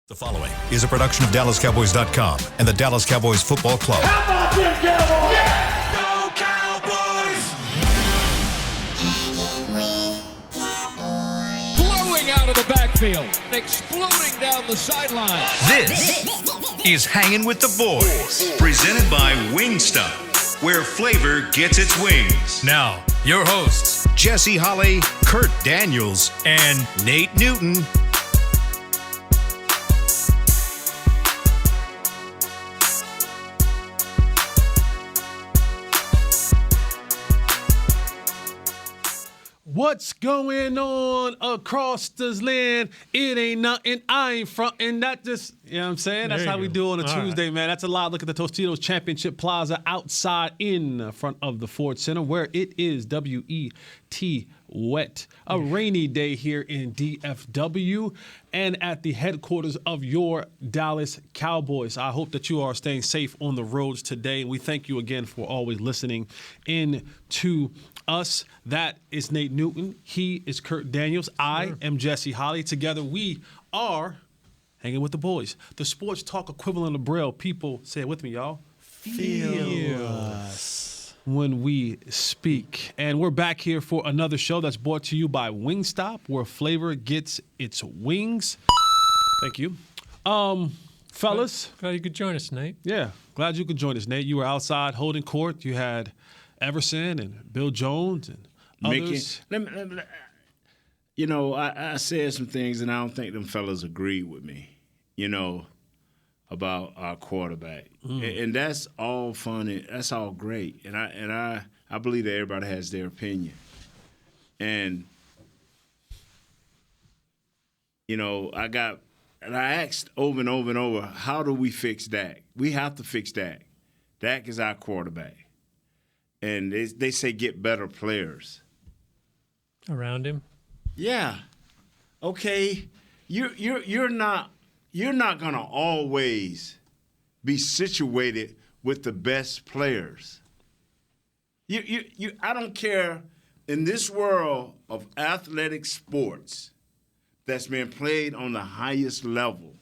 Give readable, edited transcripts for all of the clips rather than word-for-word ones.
The following is a production of DallasCowboys.com and the Dallas Cowboys Football Club. How about them Cowboys? Yeah! Go Cowboys! Blowing out of the backfield, exploding down the sideline. This is Hangin' with the Boys, presented by Wingstop, where flavor gets its wings. Now, your hosts, Jesse Holley, Kurt Daniels, and Nate Newton. What's going on across this land? It ain't nothing. I ain't frontin'. That just, you know what I'm saying? That's how we do on a Tuesday, man. That's a live look at the Tostitos Championship Plaza outside in front of the Ford Center, where it is W-E-T wet. A rainy day here in DFW and at the headquarters of your Dallas Cowboys. I hope that you are staying safe on the roads today. And we thank you again for always listening in to us. That is Nate Newton. He is Kurt Daniels. I am Jesse Holley. Together we are Hanging with the Boys, the sports talk equivalent of Braille. People, say it with me, y'all. Feel us when we speak. And we're back here for another show that's brought to you by Wingstop, where flavor gets its wings. Thank you. Fellas. Glad you could join us, Nate. Yeah, glad you could join us, Nate. You were outside holding court. You had Everson and Bill Jones and others. You know, I said some things, and I don't think them fellas agreed with me, you know, about our quarterback. And that's all fun, and that's all great. And I believe that everybody has their opinion. And, you know, I asked over and over and over, how do we fix Dak? We have to fix Dak. Dak is our quarterback. And they say get better players Around him. Yeah. Okay. You're not gonna always be situated with the best players. I don't care in this world of athletic sports that's been played on the highest level.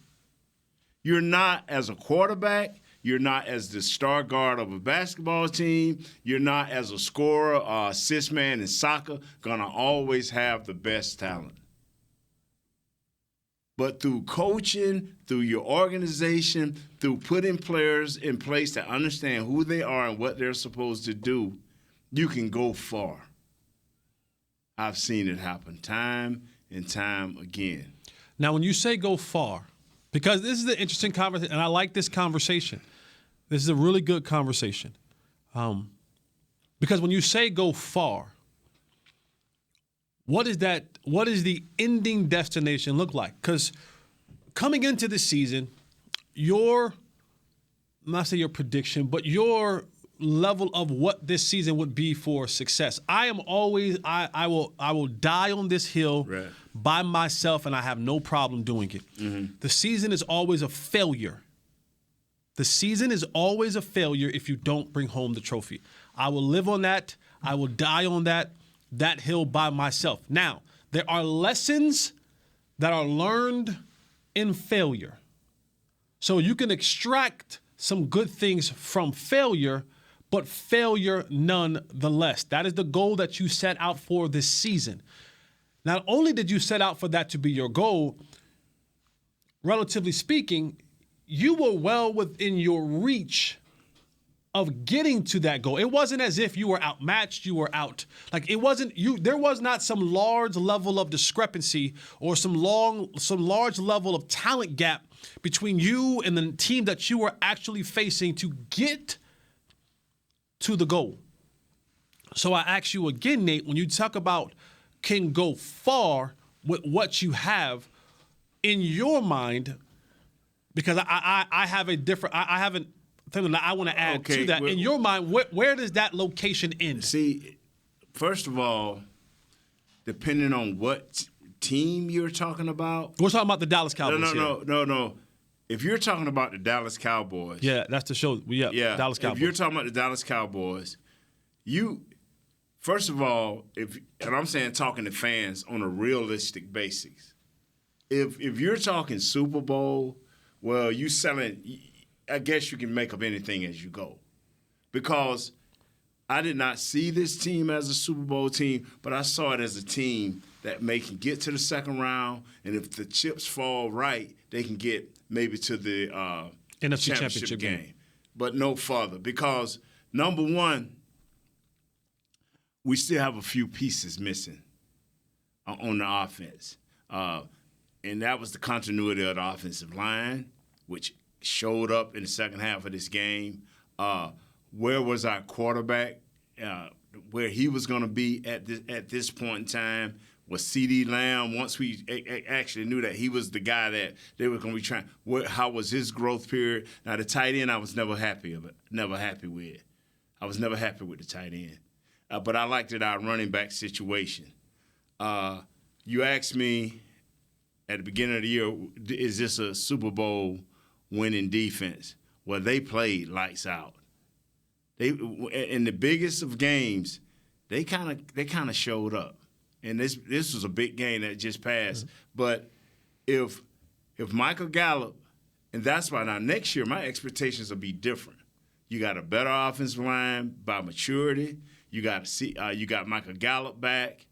You're not, as a quarterback, you're not as the star guard of a basketball team. You're not as a scorer or assist man in soccer going to always have the best talent. But through coaching, through your organization, through putting players in place to understand who they are and what they're supposed to do, you can go far. I've seen it happen time and time again. Now, when you say go far, because this is an interesting conversation, and I like this conversation. This is a really good conversation. Because when you say go far, what is the ending destination look like? Because coming into the season, not say your prediction, but your level of what this season would be for success. I will die on this hill by myself, and I have no problem doing it. Mm-hmm. The season is always a failure. The season is always a failure if you don't bring home the trophy. I will live on that. I will die on that hill by myself. Now, there are lessons that are learned in failure. So you can extract some good things from failure, but failure nonetheless. That is the goal that you set out for this season. Not only did you set out for that to be your goal, relatively speaking, you were well within your reach of getting to that goal. It wasn't as if you were outmatched, you were out. Like it wasn't you. There was not some large level of discrepancy or some large level of talent gap between you and the team that you were actually facing to get to the goal. So I ask you again, Nate, when you talk about can go far with what you have in your mind, because I have a different, I haven't thing that I want to add to that. In your mind, where does that location end? See, first of all, depending on what team you're talking about. We're talking about the Dallas Cowboys. No. If you're talking about the Dallas Cowboys. Yeah, that's the show. Yeah, Dallas Cowboys. If you're talking about the Dallas Cowboys, first of all, and I'm saying talking to fans on a realistic basis, if you're talking Super Bowl, well, you selling. I guess you can make up anything as you go, because I did not see this team as a Super Bowl team, but I saw it as a team that can get to the second round, and if the chips fall right, they can get maybe to the NFC Championship game, but no further. Because number one, we still have a few pieces missing on the offense, and that was the continuity of the offensive line, which showed up in the second half of this game. Where was our quarterback? Where he was going to be at this point in time was CeeDee Lamb. Once we actually knew that he was the guy that they were going to be trying. How was his growth period? Now the tight end, I was never happy with. I was never happy with the tight end, but I liked our running back situation. You asked me at the beginning of the year, is this a Super Bowl winning defense? Well, they played lights out. They in the biggest of games, they kind of showed up, and this was a big game that just passed. Mm-hmm. But if Michael Gallup, and that's why now next year my expectations will be different. You got a better offensive line by maturity. You got Michael Gallup back.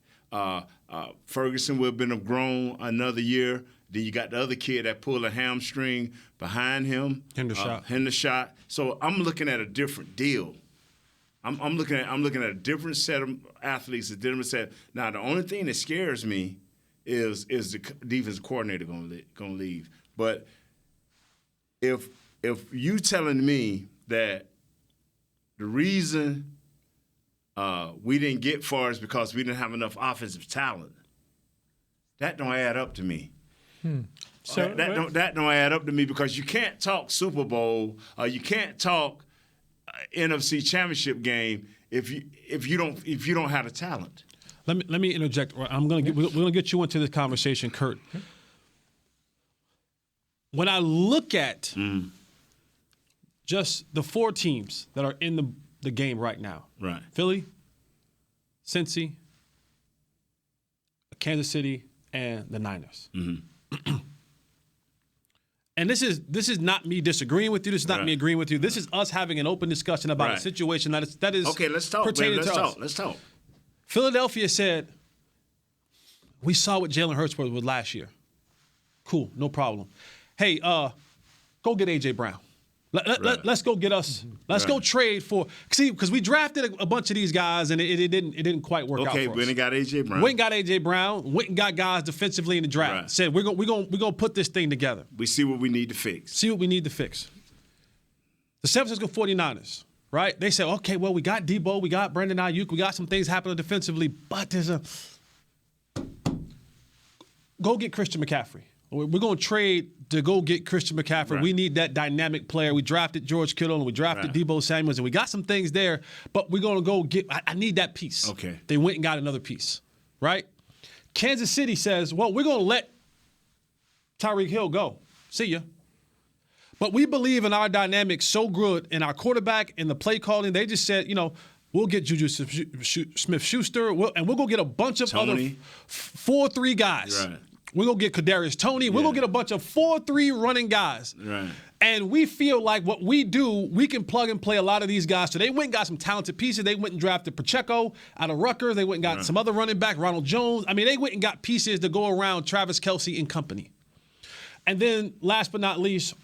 Ferguson would have grown another year. Then you got the other kid that pulled a hamstring behind him, Hendershot. So I'm looking at a different deal. I'm looking at a different set of athletes, a different set. Now the only thing that scares me is the defensive coordinator going to leave. But if you telling me that the reason we didn't get far is because we didn't have enough offensive talent, that don't add up to me. So that don't add up to me, because you can't talk Super Bowl, you can't talk NFC Championship game if you don't have the talent. Let me interject. We're gonna get you into this conversation, Kurt. When I look at just the four teams that are in the game right now, right? Philly, Cincy, Kansas City, and the Niners. Mm-hmm. And this is not me disagreeing with you. This is not me agreeing with you. This is us having an open discussion about a situation that is okay. Let's talk. Pertaining to us. Let's talk. Philadelphia said, we saw what Jalen Hurts was last year. Cool, no problem. Hey, go get A.J. Brown. Let's go get us. Let's go trade for. See, because we drafted a bunch of these guys and it didn't quite work out for us. Okay, went and got A.J. Brown. Went and got A.J. Brown. Went and got guys defensively in the draft. Right. Said we're gonna put this thing together. We see what we need to fix. The San Francisco 49ers, right? They said, okay, well, we got Debo, we got Brandon Ayuk, we got some things happening defensively, but go get Christian McCaffrey. We're going to trade to go get Christian McCaffrey. Right. We need that dynamic player. We drafted George Kittle and we drafted Debo Samuels, and we got some things there, but we're going to go get – I need that piece. Okay. They went and got another piece, right? Kansas City says, well, we're going to let Tyreek Hill go. See ya. But we believe in our dynamic so good, in our quarterback, in the play calling. They just said, we'll get Juju Smith-Schuster, and we'll go get a bunch of other 4-3 guys. Right. We're going to get Kadarius Toney. We're going to get a bunch of 4-3 running guys. Right. And we feel like what we do, we can plug and play a lot of these guys. So they went and got some talented pieces. They went and drafted Pacheco out of Rutgers. They went and got some other running back, Ronald Jones. I mean, they went and got pieces to go around Travis Kelce and company. And then last but not least,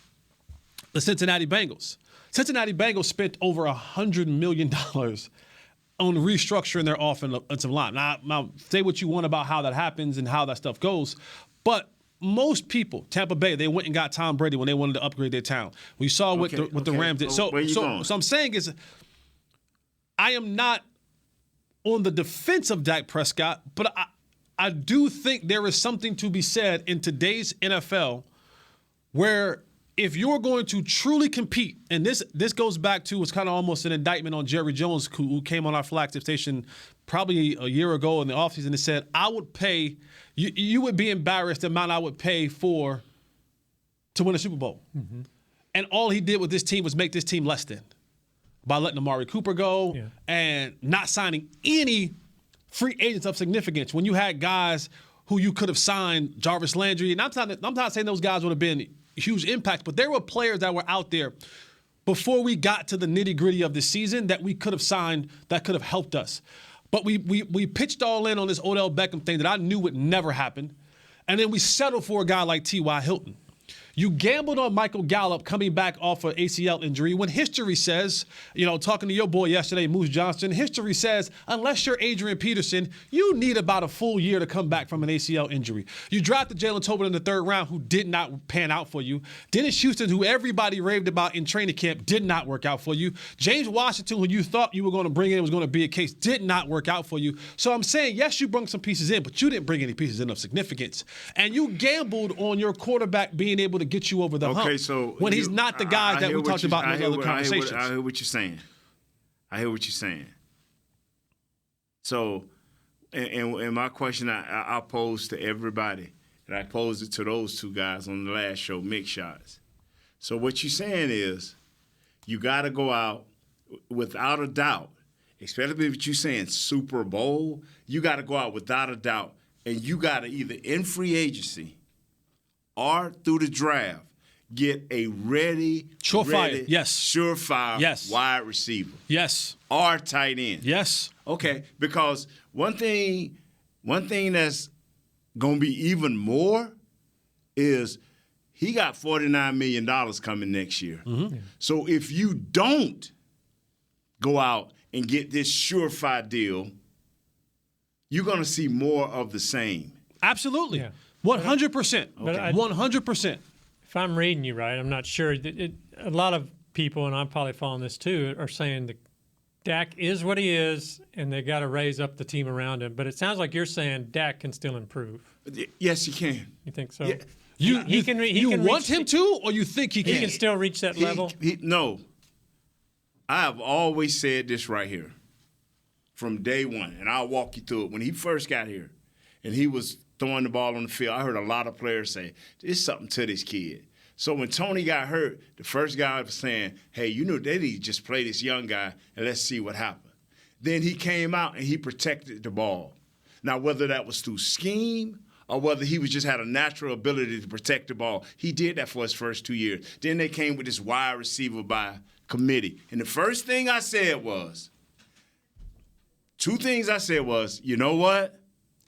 the Cincinnati Bengals. Cincinnati Bengals spent over $100 million on restructuring their offensive line. Now, say what you want about how that happens and how that stuff goes, but most people, Tampa Bay, they went and got Tom Brady when they wanted to upgrade their talent. We saw what the Rams did. So I'm saying is, I am not on the defense of Dak Prescott, but I do think there is something to be said in today's NFL where if you're going to truly compete, and this goes back to what's kind of almost an indictment on Jerry Jones, who came on our flagship station probably a year ago in the offseason and said, I would pay, you would be embarrassed the amount I would pay to win a Super Bowl. Mm-hmm. And all he did with this team was make this team less than by letting Amari Cooper go and not signing any free agents of significance when you had guys who you could have signed, Jarvis Landry. And I'm not saying those guys would have been huge impacts, but there were players that were out there before we got to the nitty-gritty of the season that we could have signed that could have helped us. But we pitched all in on this Odell Beckham thing that I knew would never happen. And then we settled for a guy like T.Y. Hilton. You gambled on Michael Gallup coming back off an ACL injury when history says, talking to your boy yesterday, Moose Johnston, history says unless you're Adrian Peterson, you need about a full year to come back from an ACL injury. You drafted Jalen Tolbert in the 3rd round, who did not pan out for you. Dennis Houston, who everybody raved about in training camp, did not work out for you. James Washington, who you thought you were going to bring in was going to be a case, did not work out for you. So I'm saying, yes, you brought some pieces in, but you didn't bring any pieces in of significance. And you gambled on your quarterback being able to get you over the hump. So when he's not the guy that we talked about in those other conversations. I hear what you're saying. So, and my question I pose to everybody, and I posed it to those two guys on the last show, Mix Shots. So what you're saying is you got to go out without a doubt, especially if you're saying Super Bowl, you got to go out without a doubt, and you got to either in free agency or through the draft get a surefire wide receiver. Yes. Or tight end. Yes. Okay, because one thing that's going to be even more is he got $49 million coming next year. Mm-hmm. So if you don't go out and get this surefire deal, you're going to see more of the same. Absolutely. Yeah. 100%. Okay. 100%. If I'm reading you right, I'm not sure. A lot of people, and I'm probably following this too, are saying that Dak is what he is, and they got to raise up the team around him. But it sounds like you're saying Dak can still improve. Yes, he can. You think so? Yeah. He can want him to, or you think he can? He can still reach that level? No. I have always said this right here from day one, and I'll walk you through it. When he first got here, and he was throwing the ball on the field, I heard a lot of players say, there's something to this kid. So when Tony got hurt, the first guy was saying, hey, they need to just play this young guy and let's see what happens. Then he came out and he protected the ball. Now, whether that was through scheme or whether he was just had a natural ability to protect the ball, he did that for his first 2 years. Then they came with this wide receiver by committee. And the first thing I said was, you know what?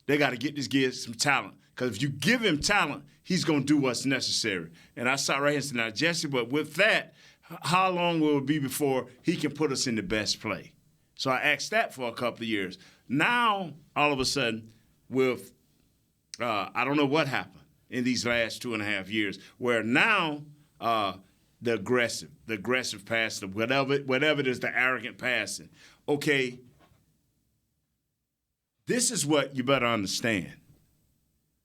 They got to get this kid some talent. Because if you give him talent, he's going to do what's necessary. And I saw right here and said, now, Jesse, but with that, how long will it be before he can put us in the best play? So I asked that for a couple of years. Now, all of a sudden, with I don't know what happened in these last 2.5 years, where now the aggressive passing, whatever it is, the arrogant passing. Okay, this is what you better understand.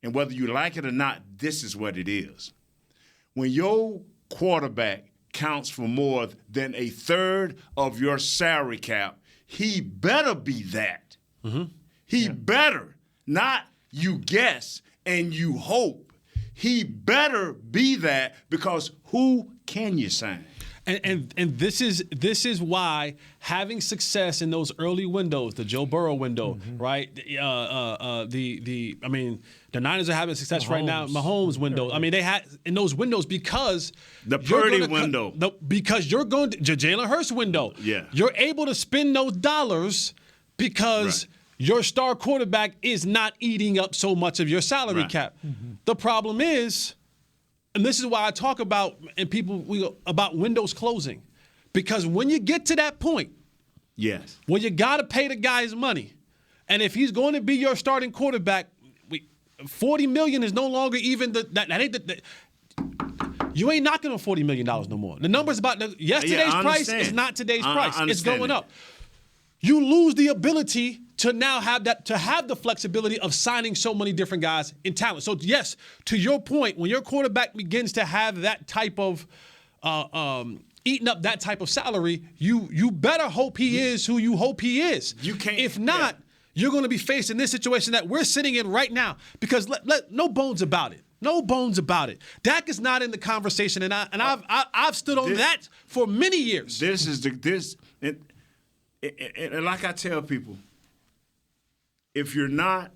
And whether you like it or not, this is what it is. When your quarterback counts for more than a third of your salary cap, he better be that. Mm-hmm. He better, not you guess and you hope. He better be that, because who can you sign? And this is why having success in those early windows, the Joe Burrow window, right? The Niners are having success right now. Mahomes window. I mean, they had in those windows because the Purdy window. Because you're going to Jalen Hurts window. Yeah, you're able to spend those dollars because your star quarterback is not eating up so much of your salary cap. Mm-hmm. The problem is. And this is why I talk about about windows closing, because when you get to that point, when you got to pay the guy his money, and if he's going to be your starting quarterback, $40 million is no longer even you ain't knocking on $40 million no more. The numbers about yesterday's price is not today's price. It's going up. You lose the ability to now have the flexibility of signing so many different guys in talent. So yes, to your point, when your quarterback begins to have that type of eating up that type of salary, you better hope he is who you hope he is. You can't. If not, you're going to be facing this situation that we're sitting in right now. Because no bones about it. No bones about it. Dak is not in the conversation, and I've stood on that for many years. And like I tell people, if you're not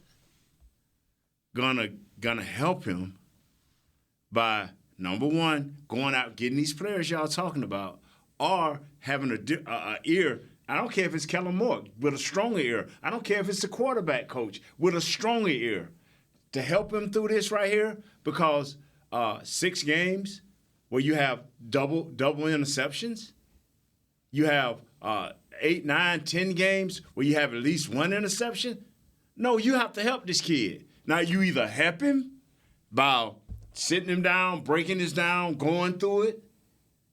gonna help him by, number one, going out getting these players y'all talking about, or having a ear. I don't care if it's Kellen Moore with a stronger ear. I don't care if it's the quarterback coach with a stronger ear to help him through this right here, because 6 games where you have double interceptions, you have 8, 9, 10 games where you have at least 1 interception. No, you have to help this kid. Now, you either help him by sitting him down, breaking this down, going through it,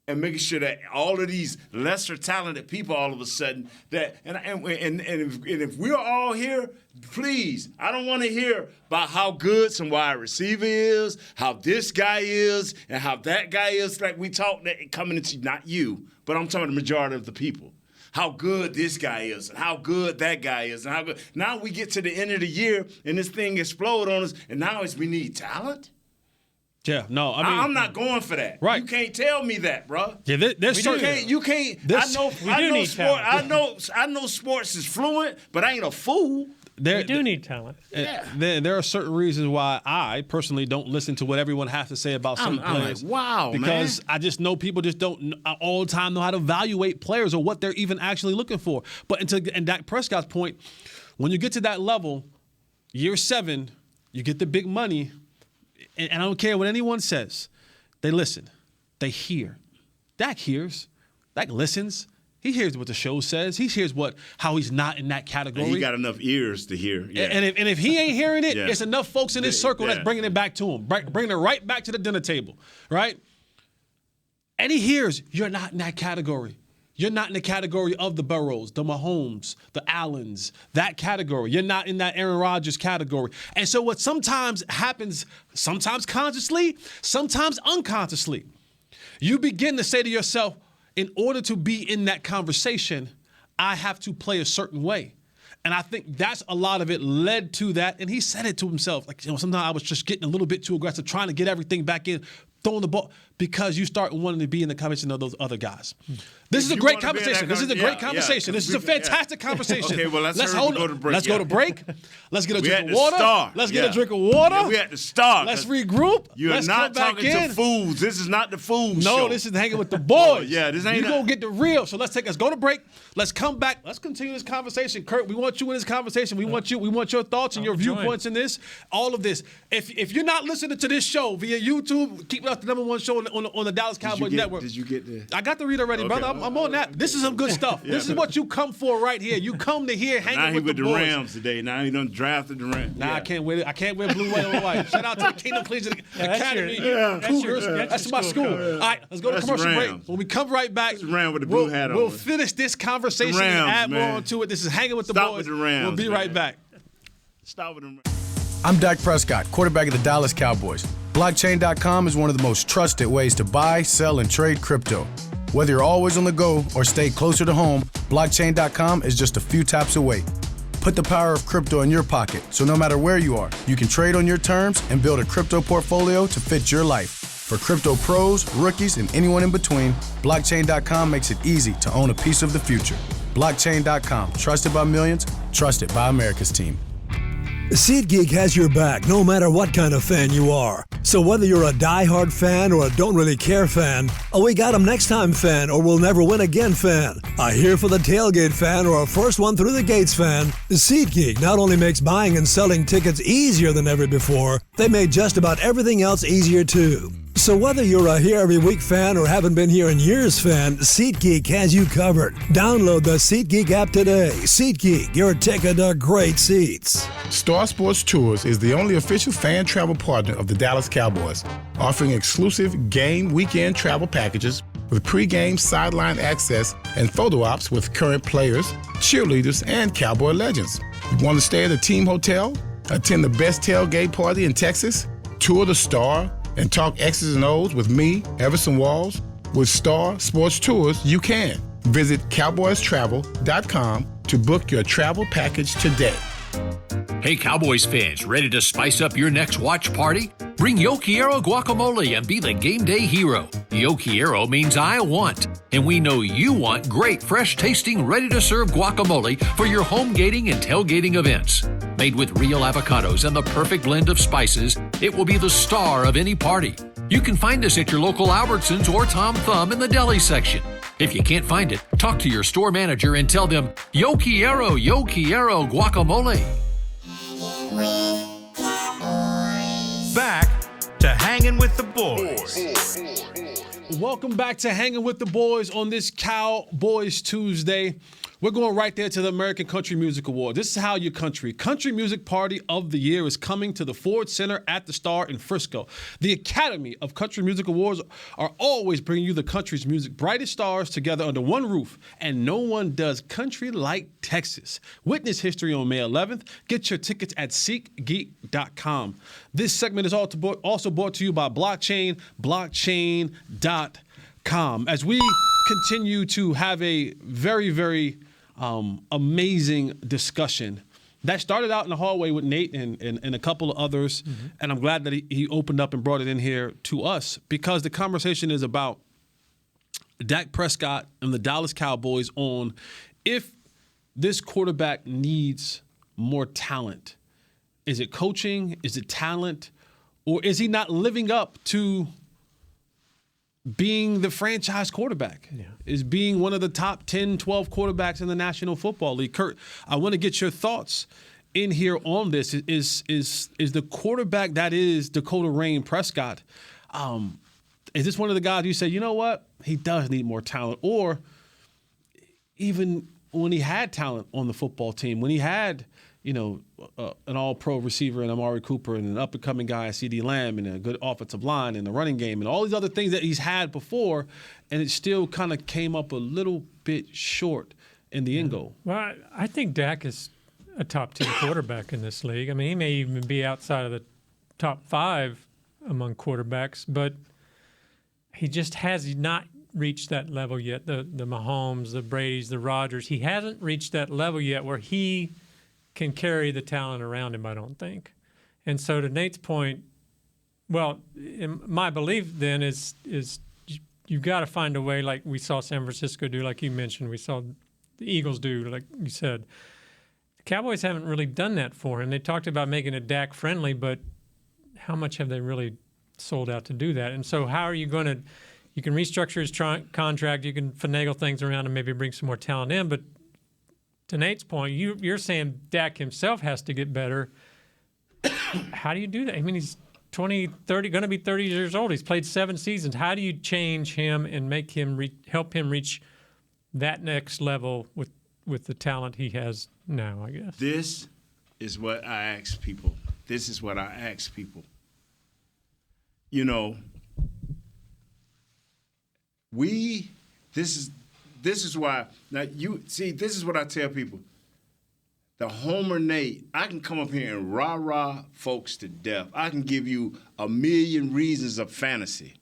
and making sure that all of these lesser talented people all of a sudden that and if we're all here, please, I don't want to hear about how good some wide receiver is, how this guy is, and how that guy is. Like we talk that coming into not you, but I'm talking the majority of the people. How good this guy is, and how good that guy is, and how good. Now we get to the end of the year and this thing explode on us, and now we need talent. Yeah, no, I mean, I'm not going for that. Right. You can't tell me that, bro. Yeah, there's certain. You can't. I know sports is fluent, but I ain't a fool. We do need talent. There are certain reasons why I personally don't listen to what everyone has to say about some players. I'm like, wow, because man. I just know people just don't all the time know how to evaluate players or what they're even actually looking for. But and Dak Prescott's point, when you get to that level, year 7, you get the big money. And I don't care what anyone says. They listen. They hear. Dak hears. Dak listens. He hears what the show says. He hears how he's not in that category. And he got enough ears to hear. Yeah. And if he ain't hearing it, Yeah. it's enough folks in his circle that's bringing it back to him, bringing it right back to the dinner table, right? And he hears you're not in that category. You're not in the category of the Burrows, the Mahomes, the Allens, that category. You're not in that Aaron Rodgers category. And so what sometimes happens, sometimes consciously, sometimes unconsciously, you begin to say to yourself, in order to be in that conversation, I have to play a certain way. And I think that's a lot of it led to that. And he said it to himself. Like, sometimes I was just getting a little bit too aggressive, trying to get everything back in, throwing the ball, because you start wanting to be in the conversation of those other guys. This is a great conversation. This is a great conversation. This is a fantastic conversation. Okay, well, let's go to break. Let's go to break. Let's get a drink of to water. start. Let's get a drink of water. Yeah, we had to start. Let's regroup. You're not talking to fools. This is not the fool show. No, this is Hanging with the Boys. Yeah, this ain't. You gonna get the real. So let's go to break. Let's come back. Let's continue this conversation. Kurt, we want you in this conversation. We want you. We want your thoughts and your viewpoints in this. All of this. If you're not listening to this show via YouTube, keep it up the #1 show on the Dallas Cowboys Network. Did you get the? I got the read already, brother. I'm on that. This is some good stuff. Yeah. This is what you come for right here. You come to hear Hanging with the Boys. Now he with the Rams today. Now he done drafted the Rams. Nah, I can't wear blue, white, and white. Shout out to the Kingdom Collegiate Academy. Cougars. That's my school. All right, let's go to commercial break. When we come right back, with the blue hat on. We'll finish this conversation and add more onto it. This is Hanging with the Stop Boys. with the Rams, We'll be right back. Stop with the Rams. I'm Dak Prescott, quarterback of the Dallas Cowboys. Blockchain.com is one of the most trusted ways to buy, sell, and trade crypto. Whether you're always on the go or stay closer to home, Blockchain.com is just a few taps away. Put the power of crypto in your pocket, so no matter where you are, you can trade on your terms and build a crypto portfolio to fit your life. For crypto pros, rookies, and anyone in between, Blockchain.com makes it easy to own a piece of the future. Blockchain.com, trusted by millions, trusted by America's team. SeatGeek has your back no matter what kind of fan you are. So whether you're a die-hard fan or a don't really care fan, a we got 'em next time fan or we'll never win again fan, a here for the tailgate fan or a first one through the gates fan, SeatGeek not only makes buying and selling tickets easier than ever before, they made just about everything else easier too. So whether you're a here every week fan or haven't been here in years fan, SeatGeek has you covered. Download the SeatGeek app today. SeatGeek, your ticket to great seats. Star Sports Tours is the only official fan travel partner of the Dallas Cowboys, offering exclusive game weekend travel packages with pre-game sideline access and photo ops with current players, cheerleaders, and Cowboy legends. You want to stay at a team hotel, attend the best tailgate party in Texas, tour the Star, and talk X's and O's with me, Everson Walls? With Star Sports Tours, you can. Visit cowboystravel.com to book your travel package today. Hey, Cowboys fans, ready to spice up your next watch party? Bring Yo Quiero guacamole and be the game day hero. Yo Quiero means I want, and we know you want great, fresh-tasting, ready-to-serve guacamole for your home gating and tailgating events. Made with real avocados and the perfect blend of spices, it will be the star of any party. You can find us at your local Albertsons or Tom Thumb in the deli section. If you can't find it, talk to your store manager and tell them, Yo Quiero guacamole. Back to Hanging with the Boys. Welcome back to Hanging with the Boys on this Cowboys Tuesday. We're going right there to the American Country Music Award. This is how your country Music Party of the Year is coming to the Ford Center at the Star in Frisco. The Academy of Country Music Awards are always bringing you the country's music brightest stars together under one roof, and no one does country like Texas. Witness history on May 11th. Get your tickets at SeatGeek.com. This segment is also brought to you by blockchain.com. As we continue to have a very, very amazing discussion that started out in the hallway with Nate and a couple of others. Mm-hmm. And I'm glad that he opened up and brought it in here to us, because the conversation is about Dak Prescott and the Dallas Cowboys on if this quarterback needs more talent. Is it coaching? Is it talent? Or is he not living up to being the franchise quarterback, is being one of the top 10, 12 quarterbacks in the National Football League? Kurt, I want to get your thoughts in here on this. Is the quarterback that is Dakota Rain Prescott, is this one of the guys you say, you know what, he does need more talent? Or even when he had talent on the football team, when he had an all-pro receiver in Amari Cooper and an up-and-coming guy, CeeDee Lamb, and a good offensive line and the running game and all these other things that he's had before, and it still kind of came up a little bit short in the end goal. Well, I think Dak is a top 10 quarterback in this league. I mean, he may even be outside of the top 5 among quarterbacks, but he just has not reached that level yet. The Mahomes, the Bradys, the Rodgers, he hasn't reached that level yet where he can carry the talent around him, I don't think. And so to Nate's point, well, my belief then is you've got to find a way, like we saw San Francisco do, like you mentioned, we saw the Eagles do, like you said. The Cowboys haven't really done that for him. They talked about making it Dak friendly, but how much have they really sold out to do that? And so how are you going to – you can restructure his contract, you can finagle things around and maybe bring some more talent in, but to Nate's point, you're saying Dak himself has to get better. How do you do that? I mean, he's 20, 30, going to be 30 years old. He's played 7 seasons. How do you change him and make him help him reach that next level with the talent he has now, I guess? This is what I ask people. This is why, now this is what I tell people. The Homer Nate, I can come up here and rah-rah folks to death. I can give you a million reasons of fantasy.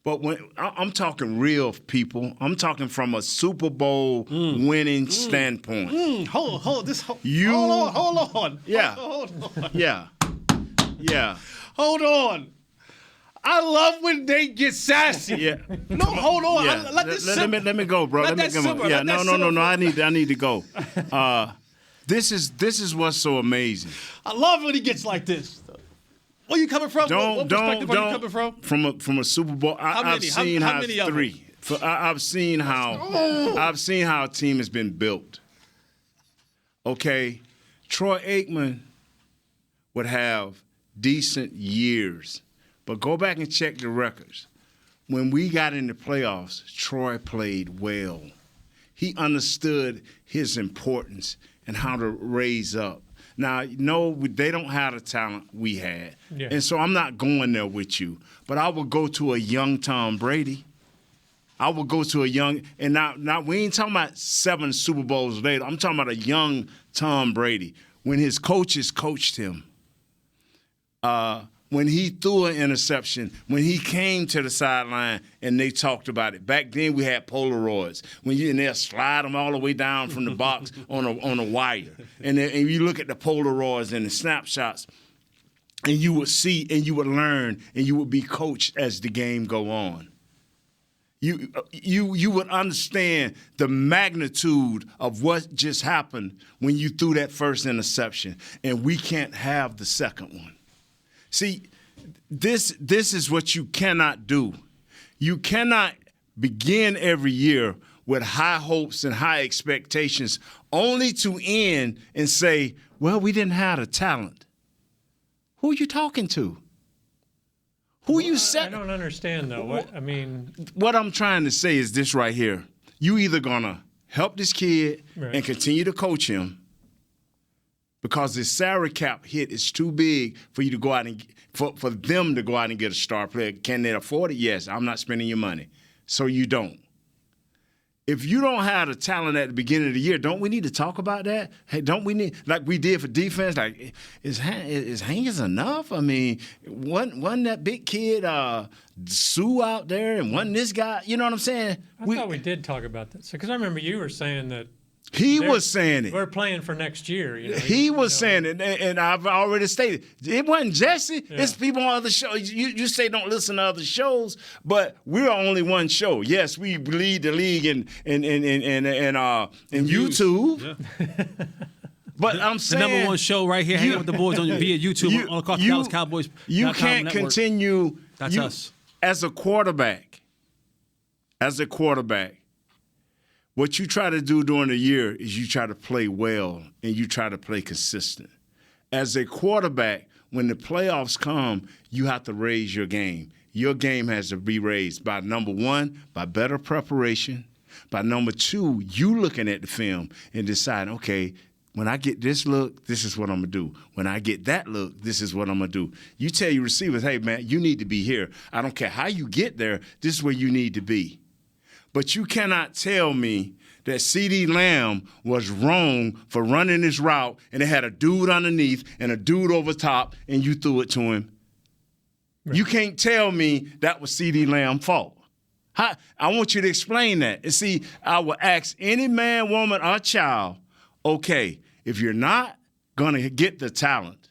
But when I'm talking real people, I'm talking from a Super Bowl winning standpoint. Hold on. Yeah. Hold on. Yeah. Hold on. I love when they get sassy. Yeah. No, hold on. Yeah. Let me go, bro. Let me go. Yeah. No. I need to go. This is what's so amazing. I love when he gets like this. Where you coming from? What perspective are you coming from? From a Super Bowl. I've seen how three. I've seen how a team has been built. Okay, Troy Aikman would have decent years. But go back and check the records. When we got in the playoffs, Troy played well. He understood his importance and how to raise up. Now, no, they don't have the talent we had. Yeah. And so I'm not going there with you. But I would go to a young Tom Brady. I would go to a young – and now we ain't talking about 7 Super Bowls later. I'm talking about a young Tom Brady. When his coaches coached him, when he threw an interception, when he came to the sideline and they talked about it. Back then we had Polaroids. And they'll slide them all the way down from the box on a wire. And you look at the Polaroids and the snapshots, and you would see and you would learn and you would be coached as the game go on. You would understand the magnitude of what just happened when you threw that first interception, and we can't have the second one. See, this is what you cannot do. You cannot begin every year with high hopes and high expectations only to end and say, well, we didn't have the talent. Who are you talking to? Who you said? I don't understand, though. What I'm trying to say is this right here. You either going to help this kid and continue to coach him because the salary cap hit is too big for you to go out and for them to go out and get a star player. Can they afford it? Yes, I'm not spending your money. So you don't. If you don't have the talent at the beginning of the year, don't we need to talk about that? Hey, don't we need, like we did for defense, like, is Hangin enough? I mean, wasn't that big kid Sue out there and wasn't this guy, you know what I'm saying? I thought we did talk about this. Because I remember you were saying that he was saying it. We're playing for next year. He was saying it, and I've already stated it wasn't Jesse. Yeah. It's people on other shows. You say don't listen to other shows, but we're only one show. Yes, we lead the league in YouTube. Yeah. But I'm saying the number one show right here, hanging with the boys via YouTube on the Dallas Cowboys. You can't continue. That's us as a quarterback. What you try to do during the year is you try to play well and you try to play consistent. As a quarterback, when the playoffs come, you have to raise your game. Your game has to be raised by, number one, by better preparation. By number two, you looking at the film and deciding, okay, when I get this look, this is what I'm going to do. When I get that look, this is what I'm going to do. You tell your receivers, hey, man, you need to be here. I don't care how you get there. This is where you need to be. But you cannot tell me that CeeDee Lamb was wrong for running this route and it had a dude underneath and a dude over top and you threw it to him. Right. You can't tell me that was CeeDee Lamb's fault. I want you to explain that. And see, I will ask any man, woman, or child, okay, if you're not going to get the talent,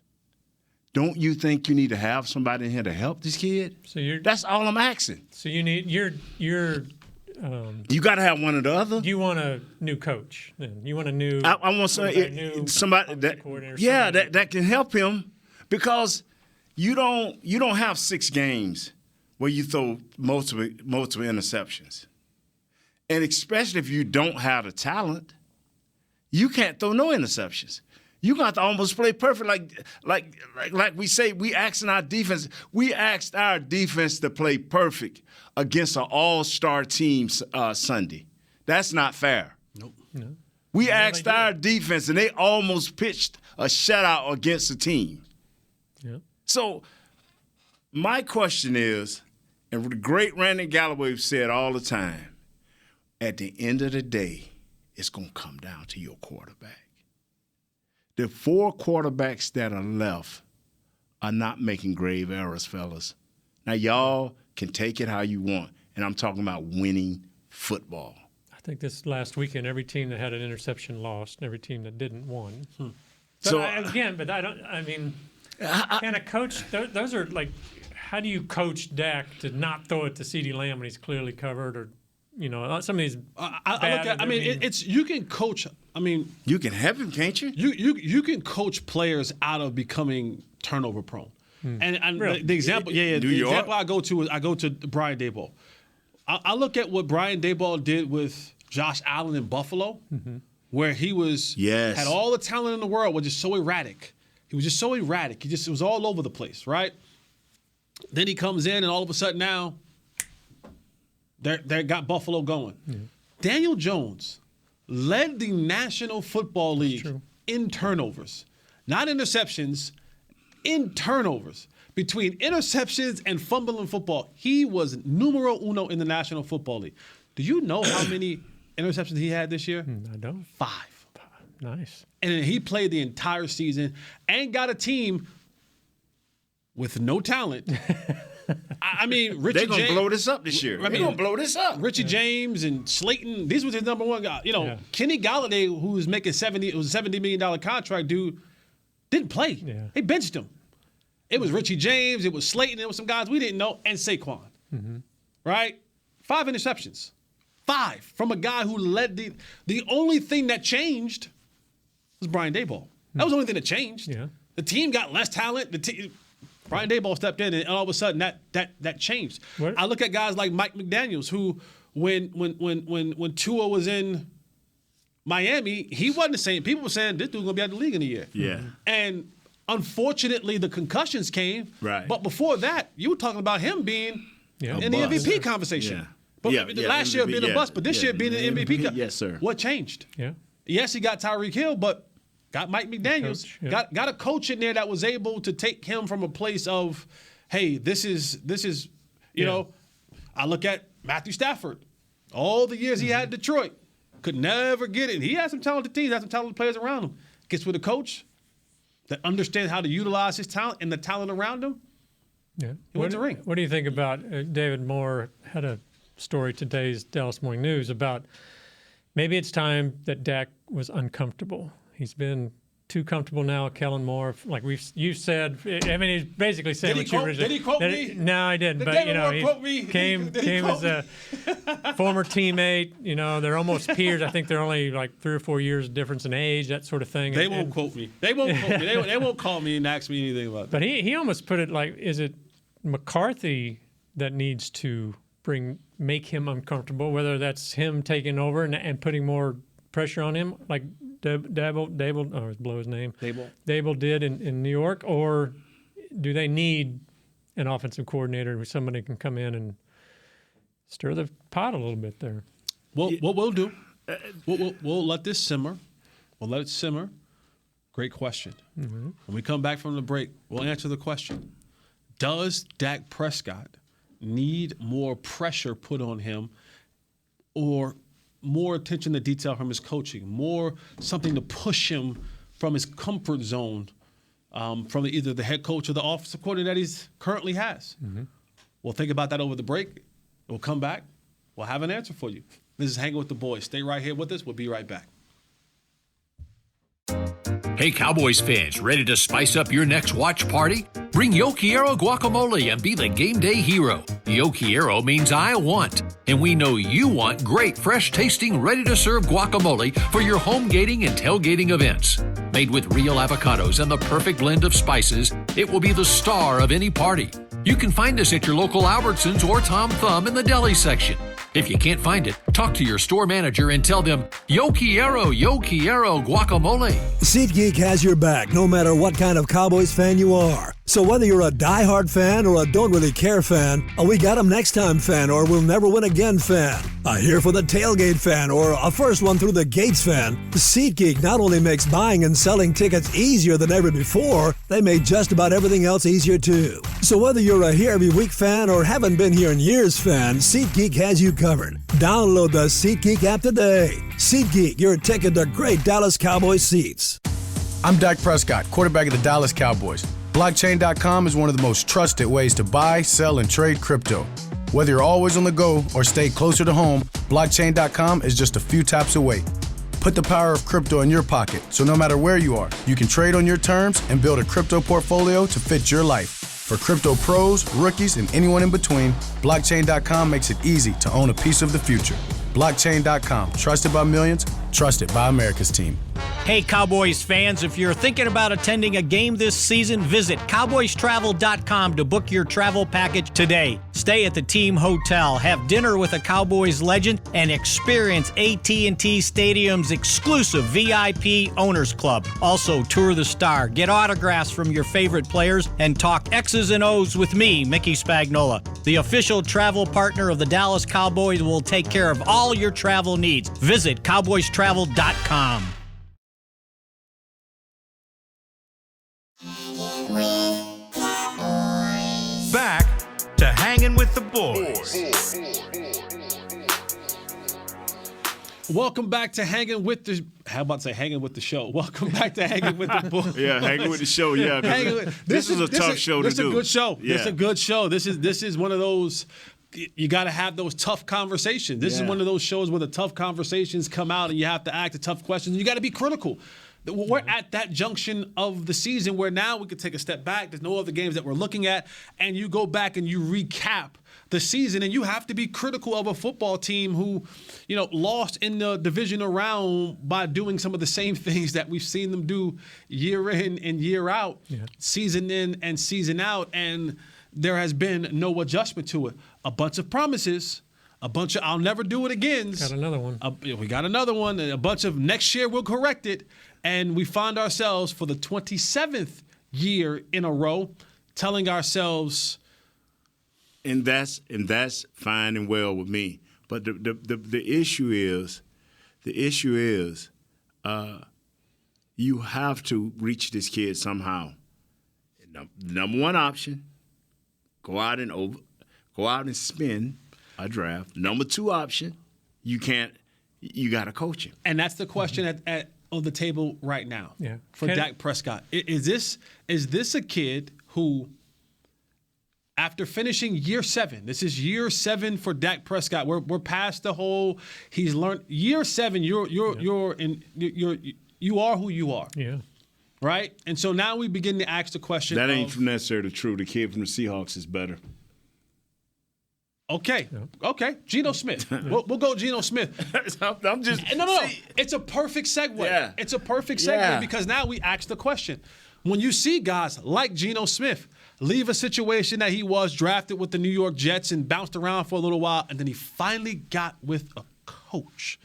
don't you think you need to have somebody in here to help this kid? That's all I'm asking. So you need you're you got to have one or the other. You want a new coach. You want a new. I want somebody that can help him, because you don't have 6 games where you throw multiple interceptions, and especially if you don't have the talent, you can't throw no interceptions. You got to almost play perfect, like we say. We asked our defense to play perfect against an all-star team Sunday. That's not fair. Nope. No. We asked our defense, and they almost pitched a shutout against a team. Yep. So my question is, and the great Randy Galloway said all the time, at the end of the day, it's going to come down to your quarterback. The 4 quarterbacks that are left are not making grave errors, fellas. Now, y'all can take it how you want, and I'm talking about winning football. I think this last weekend, every team that had an interception lost, and every team that didn't won. So can a coach, those are like, how do you coach Dak to not throw it to CeeDee Lamb when he's clearly covered, or some of these. You can coach. I mean, you can have him, can't you? You can coach players out of becoming turnover prone. And really? the example, example I go to Brian Daboll. I look at what Brian Daboll did with Josh Allen in Buffalo, where he had all the talent in the world, was just so erratic. He was just so erratic. It was all over the place, right? Then he comes in, and all of a sudden now, they got Buffalo going. Yeah. Daniel Jones led the National Football League in turnovers, not interceptions, in turnovers. Between interceptions and fumbling football, he was numero uno in the National Football League. Do you know how many interceptions he had this year? I don't. 5. Nice. And then he played the entire season and got a team with no talent. I mean, Richie They're going to James, blow this up this year. They're going to blow this up. Richie James and Slayton, these was his number one guy. Kenny Galladay, who was making it was a $70 million contract, dude, didn't play. Yeah. They benched him. It was Richie James, it was Slayton, it was some guys we didn't know, and Saquon. Mm-hmm. Right? 5 interceptions. 5 from a guy who led the only thing that changed was Brian Daboll. That was the only thing that changed. Yeah. The team got less talent. Brian Daboll stepped in, and all of a sudden that changed. What? I look at guys like Mike McDaniels, who when Tua was in Miami, he wasn't the same. People were saying this dude's gonna be out of the league in a year. Yeah. And unfortunately, the concussions came. Right. But before that, you were talking about him being Yeah. in the A bust. MVP conversation. Yeah. But Yeah, last year being a bust, but this year being an MVP. Yes, sir. What changed? Yeah. Yes, he got Tyreek Hill, but got Mike McDaniels. Coach, yeah. Got a coach in there that was able to take him from a place of, hey, this is you know, I look at Matthew Stafford. All the years he had in Detroit, could never get it. He had some talented teams, had some talented players around him. Gets with a coach that understands how to utilize his talent and the talent around him. Yeah. He wins a ring. What do you think about David Moore had a story today's Dallas Morning News about maybe it's time that Dak was uncomfortable. He's been too comfortable now, Kellen Moore. Like you said, I mean, he's basically saying what you originally. Did he quote me? No, I didn't. Did But David Moore he quote me? came Did he quote as a former teammate. You know, they're almost peers. I think they're only like 3 or 4 years difference in age, that sort of thing. They won't quote me. They won't quote me. They won't call me and ask me anything about that. But he almost put it like, is it McCarthy that needs to make him uncomfortable, whether that's him taking over and putting more pressure on him, like Dable, oh, blow his name. Dable did in New York, or do they need an offensive coordinator where somebody can come in and stir the pot a little bit there? Well, what we'll do, we'll let this simmer. We'll let it simmer. Great question. Mm-hmm. When we come back from the break, we'll answer the question. Does Dak Prescott need more pressure put on him, or more attention to detail from his coaching, more something to push him from his comfort zone from either the head coach or the offensive coordinator that he's currently has? Mm-hmm. We'll think about that over the break. We'll come back. We'll have an answer for you. This is Hanging with the Boys. Stay right here with us. We'll be right back. Hey, Cowboys fans, ready to spice up your next watch party? Bring Yo Quiero guacamole and be the game day hero. Yo Quiero means I want, and we know you want great, fresh-tasting, ready-to-serve guacamole for your home gating and tailgating events. Made with real avocados and the perfect blend of spices, it will be the star of any party. You can find us at your local Albertsons or Tom Thumb in the deli section. If you can't find it, talk to your store manager and tell them, Yo Quiero guacamole. SeatGeek has your back no matter what kind of Cowboys fan you are. So whether you're a diehard fan or a don't really care fan, a we got 'em next time fan or we'll never win again fan, a here for the tailgate fan or a first one through the gates fan, SeatGeek not only makes buying and selling tickets easier than ever before, they made just about everything else easier too. So whether you're a here every week fan or haven't been here in years fan, SeatGeek has you covered. Download the SeatGeek app today. SeatGeek, your ticket to great Dallas Cowboys seats. I'm Dak Prescott, quarterback of the Dallas Cowboys. Blockchain.com is one of the most trusted ways to buy, sell, and trade crypto. Whether you're always on the go or stay closer to home, Blockchain.com is just a few taps away. Put the power of crypto in your pocket, so no matter where you are, you can trade on your terms and build a crypto portfolio to fit your life. For crypto pros, rookies, and anyone in between, Blockchain.com makes it easy to own a piece of the future. Blockchain.com, trusted by millions, trusted by America's team. Hey, Cowboys fans, if you're thinking about attending a game this season, visit cowboystravel.com to book your travel package today. Stay at the team hotel, have dinner with a Cowboys legend, and experience AT&T Stadium's exclusive VIP Owners Club. Also, tour the Star, get autographs from your favorite players, and talk X's and O's with me, Mickey Spagnola. The official travel partner of the Dallas Cowboys will take care of all your travel needs. Visit cowboystravel.com. Back to Hanging with the Boys. Welcome back to Hanging with How about to say hanging with the show? Welcome back to Hanging with the Boys. Yeah, hanging with the show. Yeah, this is a tough show to do. This is a good show. Yeah. This is a good show. This is one of those. You got to have those tough conversations. This is one of those shows where the tough conversations come out, and you have to ask the tough questions. You got to be critical. We're at that junction of the season where now we could take a step back. There's no other games that we're looking at, and you go back and you recap the season, and you have to be critical of a football team who, lost in the divisional round by doing some of the same things that we've seen them do year in and year out, season in and season out, and there has been no adjustment to it. A bunch of promises, a bunch of I'll never do it again. Got another one. We got another one, and a bunch of next year we'll correct it, and we find ourselves for the 27th year in a row telling ourselves. And that's fine and well with me. But the issue is, you have to reach this kid somehow. Number one option, go out and spin a draft. Number two option, you got to coach him. And that's the question on the table right now for Dak Prescott. Is this a kid who, after finishing year 7, this is year 7 for Dak Prescott. We're past the whole he's learned year 7. You are who you are. Yeah. Right? And so now we begin to ask the question. That ain't necessarily true. The kid from the Seahawks is better. Okay. Geno Smith. We'll go Geno Smith. I'm just no. It's a perfect segue. Yeah. It's a perfect segue because now we ask the question. When you see guys like Geno Smith leave a situation that he was drafted with the New York Jets and bounced around for a little while, and then he finally got with a coach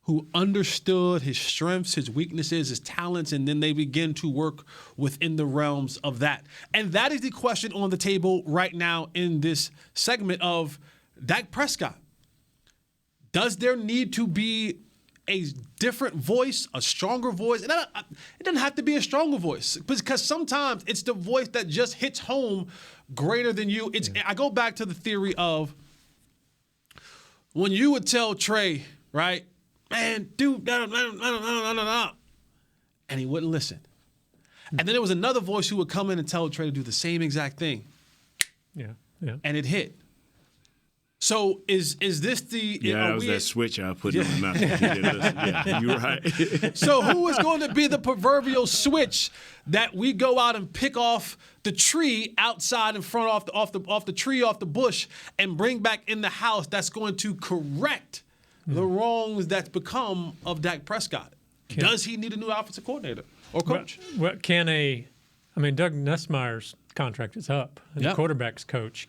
who understood his strengths, his weaknesses, his talents, and then they begin to work within the realms of that. And that is the question on the table right now in this segment of Dak Prescott. Does there need to be a different voice, a stronger voice? It doesn't have to be a stronger voice because sometimes it's the voice that just hits home greater than you. I go back to the theory of when you would tell Trey, right, man, dude, and he wouldn't listen. And then there was another voice who would come in and tell Trey to do the same exact thing. Yeah. And it hit. So is this the? Yeah, that was that switch I put in my mouth. Yeah, you're right. So who is going to be the proverbial switch that we go out and pick off the tree outside in front off the bush and bring back in the house that's going to correct the wrongs that's become of Dak Prescott? Does he need a new offensive coordinator or coach? Doug Nussmeier's contract is up. And the quarterback's coach.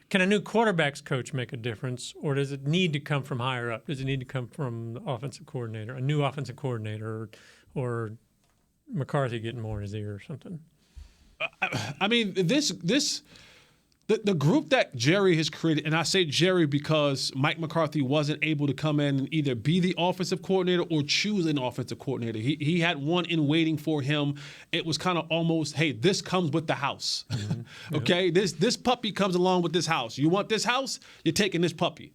Can a new quarterback's coach make a difference, or does it need to come from higher up? Does it need to come from the offensive coordinator, a new offensive coordinator, or McCarthy getting more in his ear or something? I mean, the group that Jerry has created, and I say Jerry because Mike McCarthy wasn't able to come in and either be the offensive coordinator or choose an offensive coordinator. He had one in waiting for him. It was kind of almost, hey, this comes with the house. Mm-hmm. Okay, this puppy comes along with this house. You want this house? You're taking this puppy.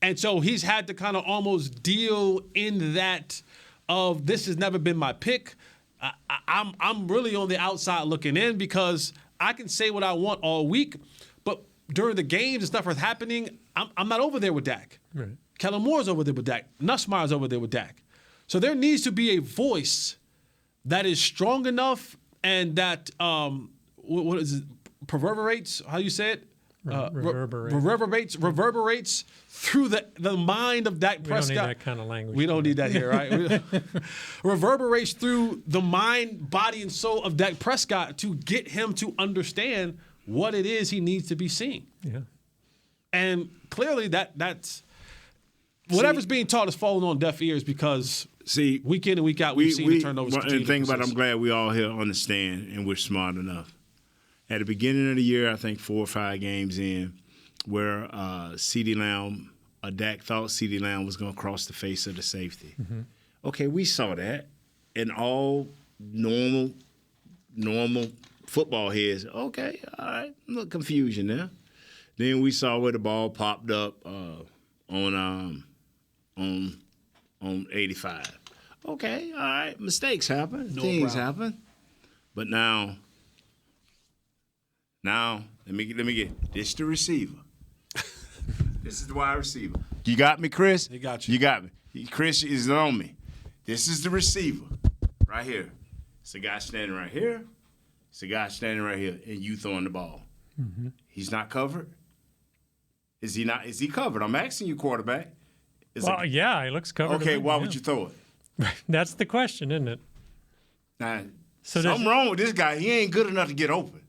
And so he's had to kind of almost deal in that of this has never been my pick. I'm really on the outside looking in because I can say what I want all week, but during the games and stuff are happening, I'm not over there with Dak. Right. Kellen Moore's over there with Dak. Nussmeier's over there with Dak. So there needs to be a voice that is strong enough and that what is it? Reverberates? How you say it? Reverberates through the mind of Dak Prescott. We don't need that kind of language. We don't need that here, right? Reverberates through the mind, body, and soul of Dak Prescott to get him to understand what it is he needs to be seeing. Yeah. And clearly that's whatever's being taught is falling on deaf ears because week in and week out we've seen the turnovers continue. And think about it, I'm glad we all here understand and we're smart enough. At the beginning of the year, I think 4 or 5 games in, where CeeDee Lamb, Dak thought CeeDee Lamb was going to cross the face of the safety. Mm-hmm. Okay, we saw that, and all normal football heads. Okay, all right, a little confusion there. Then we saw where the ball popped up on on 85. Okay, all right. Mistakes happen. No Things problem. happen. But now, let me get this the receiver. This is the wide receiver. You got me, Chris? He got you. You got me. Chris is on me. This is the receiver right here. It's a guy standing right here. It's a guy standing right here, and you throwing the ball. Mm-hmm. He's not covered? Is he not? Is he covered? I'm asking you, quarterback. Well, yeah, he looks covered. Okay, why would you throw it? That's the question, isn't it? Now, So something wrong with this guy. He ain't good enough to get open.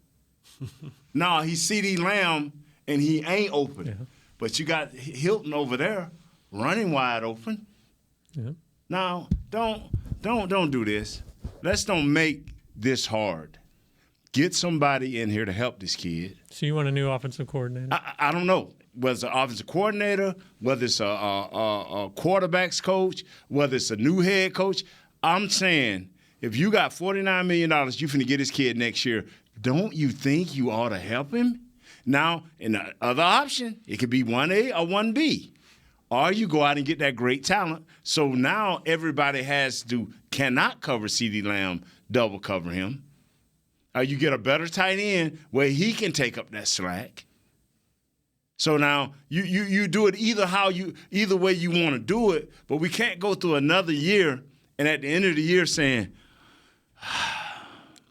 No, he's C.D. Lamb, and he ain't open. Yeah. But you got Hilton over there running wide open. Yeah. Now, don't do this. Let's don't make this hard. Get somebody in here to help this kid. So you want a new offensive coordinator? I don't know whether it's an offensive coordinator, whether it's a quarterback's coach, whether it's a new head coach. I'm saying if you got $49 million, you finna get this kid next year. Don't you think you ought to help him? Now, in the other option, it could be 1A or 1B. Or you go out and get that great talent. So now everybody cannot cover CeeDee Lamb, double cover him. Or you get a better tight end where he can take up that slack. So now you do it either way you want to do it, but we can't go through another year and at the end of the year saying,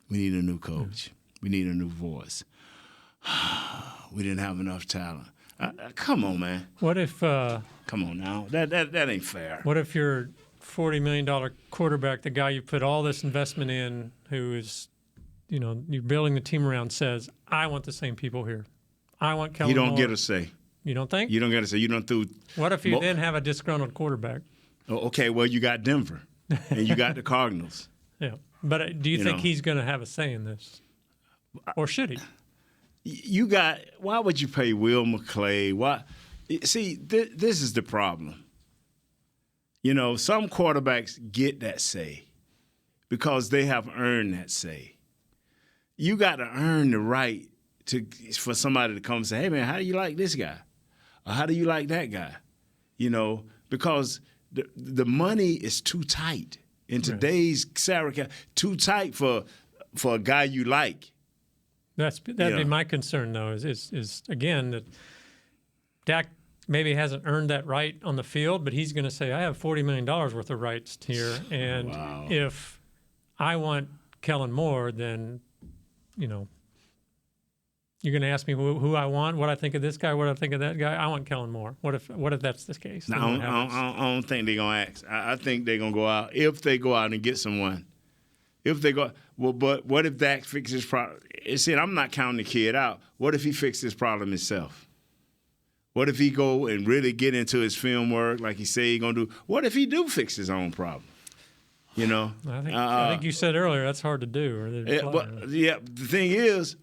we need a new coach. We need a new voice. We didn't have enough talent. Come on, man. What if? Come on now. That ain't fair. What if your $40 million quarterback, the guy you put all this investment in, who is, you're building the team around, says, "I want the same people here. I want Kellen Moore." You don't get a say. You don't think? You don't get a say. You don't do. What if you then have a disgruntled quarterback? Oh, okay, well, you got Denver, and you got the Cardinals. Yeah, but do you think he's going to have a say in this, or should he? Why would you pay Will McClay? Why? See, this is the problem. Some quarterbacks get that say because they have earned that say. You got to earn the right for somebody to come and say, "Hey, man, how do you like this guy? Or how do you like that guy?" Because the money is too tight in today's salary cap. Too tight for a guy you like. That'd be my concern, though, is again that Dak maybe hasn't earned that right on the field, but he's going to say, "I have $40 million worth of rights here, and if I want Kellen Moore, then you're going to ask me who I want, what I think of this guy, what I think of that guy. I want Kellen Moore. What if that's the case? No, I don't think they're going to ask. I think they're going to go out if they go out and get someone. If they go, but what if Dak fixes his problem? I'm not counting the kid out. What if he fixes his problem himself? What if he go and really get into his film work like he said he's going to do? What if he do fix his own problem? I think you said earlier that's hard to do. The thing is,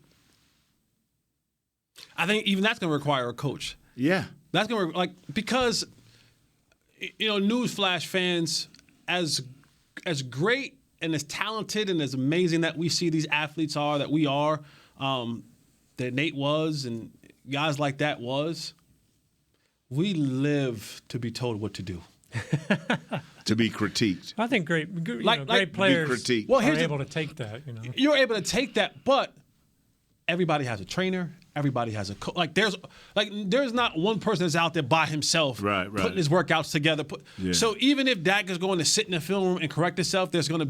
I think even that's going to require a coach. Yeah. That's going to because newsflash fans, as great and as talented and as amazing that we see these athletes are, that we are, that Nate was and guys like that was, we live to be told what to do. To be critiqued. I think great players are able to take that. You're able to take that, but everybody has a trainer. Everybody has a coach. There's not one person that's out there by himself putting his workouts together. So even if Dak is going to sit in the film room and correct himself, there's still going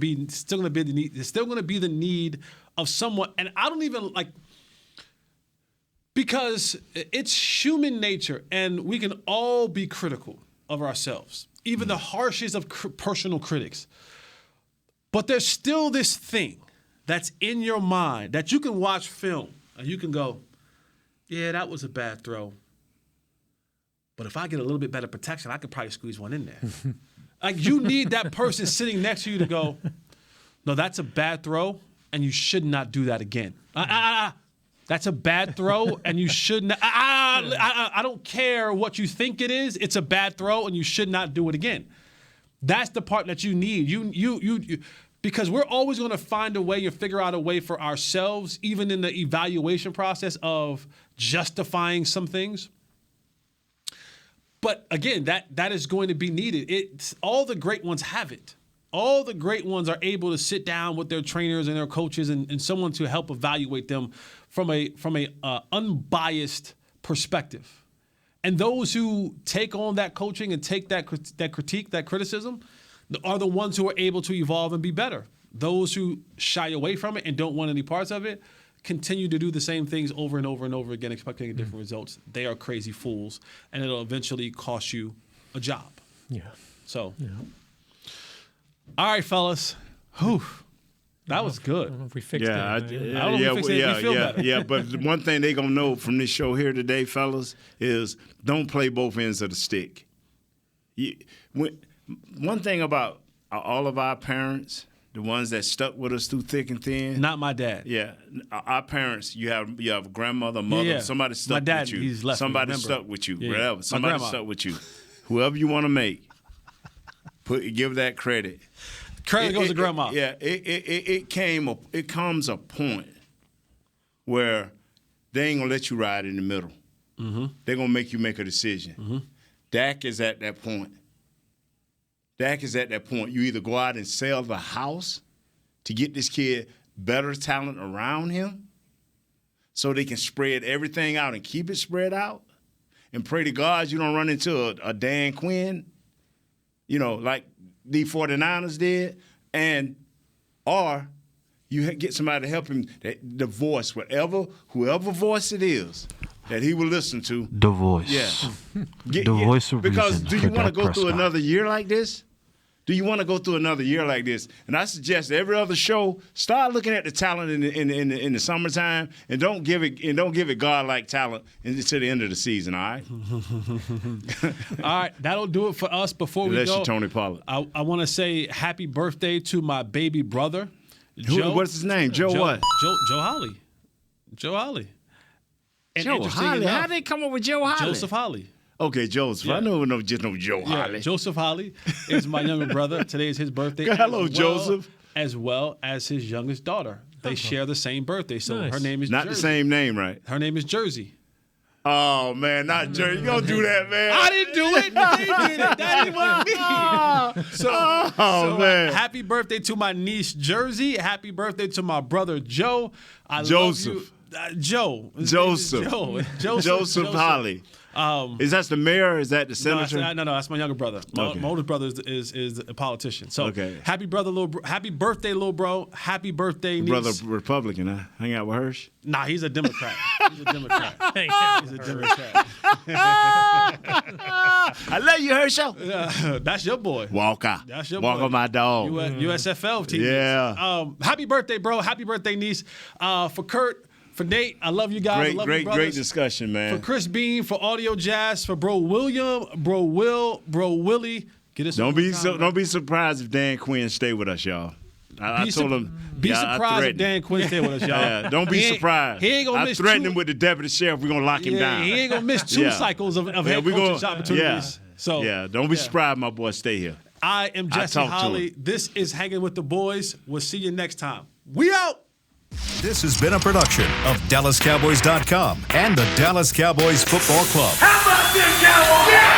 to be the need of someone. And I don't even because it's human nature, and we can all be critical of ourselves, even the harshest of personal critics. But there's still this thing that's in your mind that you can watch film and you can go, yeah, that was a bad throw. But if I get a little bit better protection, I could probably squeeze one in there. You need that person sitting next to you to go, no, that's a bad throw, and you should not do that again. That's a bad throw, and you should not. I don't care what you think it is. It's a bad throw, and you should not do it again. That's the part that you need. You because we're always going to find a way and figure out a way for ourselves, even in the evaluation process of justifying some things. But again, that is going to be needed. All the great ones have it. All the great ones are able to sit down with their trainers and their coaches and someone to help evaluate them from a unbiased perspective. And those who take on that coaching and take that critique, that criticism, are the ones who are able to evolve and be better. Those who shy away from it and don't want any parts of it continue to do the same things over and over and over again, expecting different results. They are crazy fools, and it'll eventually cost you a job. Yeah. So, all right, fellas. Whew. That was good. I don't know if we fixed it. I don't know if we fixed it. We feel better. Yeah, but one thing they're going to know from this show here today, fellas, is don't play both ends of the stick. One thing about all of our parents, the ones that stuck with us through thick and thin. Not my dad. Yeah, our parents. You have a grandmother, mother. Yeah. Somebody stuck my dad, with you. He's left somebody me, stuck with you. Yeah. Whatever. Somebody stuck with you. Whoever you want to make, give that credit. Credit goes to grandma. It comes a point where they ain't gonna let you ride in the middle. Mm-hmm. They're gonna make you make a decision. Mm-hmm. Dak is at that point. You either go out and sell the house to get this kid better talent around him so they can spread everything out and keep it spread out and pray to God you don't run into a Dan Quinn, like the 49ers did, or you get somebody to help him, the voice, whoever voice it is that he will listen to. The voice. Yeah. The voice of because reason. Do you for want to Dak go through Prescott. another year like this? Do you want to go through another year like this? And I suggest every other show start looking at the talent in the summertime and don't give it God-like talent until the end of the season. All right. All right, that'll do it for us. Before we Unless go, you're Tony Pollard. I want to say happy birthday to my baby brother, Joe. What's his name? Joe what? Joe Holly. Joe Holly. And Joe interesting Holly. enough, How did they come up with Joe Holly? Joseph Holly. Okay, Joseph. Yeah. I know just know Joe Holly. Joseph Holly is my younger brother. Today is his birthday. Hello, Joseph. As well as his youngest daughter. They share the same birthday, so Nice. her name is Not Jersey. the same name, right? Her name is Jersey. Oh, man, not Jersey. You don't do that, man. I didn't do it. They did it. That ain't what me. So, man. Happy birthday to my niece Jersey. Happy birthday to my brother Joe. Joseph. Love you. Joe. Joseph. Joseph Holly. Is that the mayor or is that the senator? No, that's my younger brother. My older brother is a politician. So happy birthday, little bro. Happy birthday, niece. Brother Republican, huh? Hang out with Hirsch? Nah, he's a Democrat. He's a Democrat. I love you, Herschel. That's your boy. Walker. That's your Walker, boy. my dog. USFL team. Yeah. Happy birthday, bro. Happy birthday, niece. For Kurt, for Nate, I love you guys. I love you, Great discussion, man. For Chris Bean, for Audio Jazz, for Bro William, Bro Will, Bro Willie. Get us. Don't be surprised if Dan Quinn stay with us, y'all. I told him. Be surprised if Dan Quinn stay with us, y'all. Yeah, don't be surprised. He ain't gonna miss. I threatened him with the deputy sheriff. We're gonna lock him down. He ain't gonna miss two cycles of head coaching opportunities. So don't be surprised, my boy. Stay here. I am Jesse Holly. This is Hanging with the Boys. We'll see you next time. We out. This has been a production of DallasCowboys.com and the Dallas Cowboys Football Club. How about this, Cowboys? Yeah!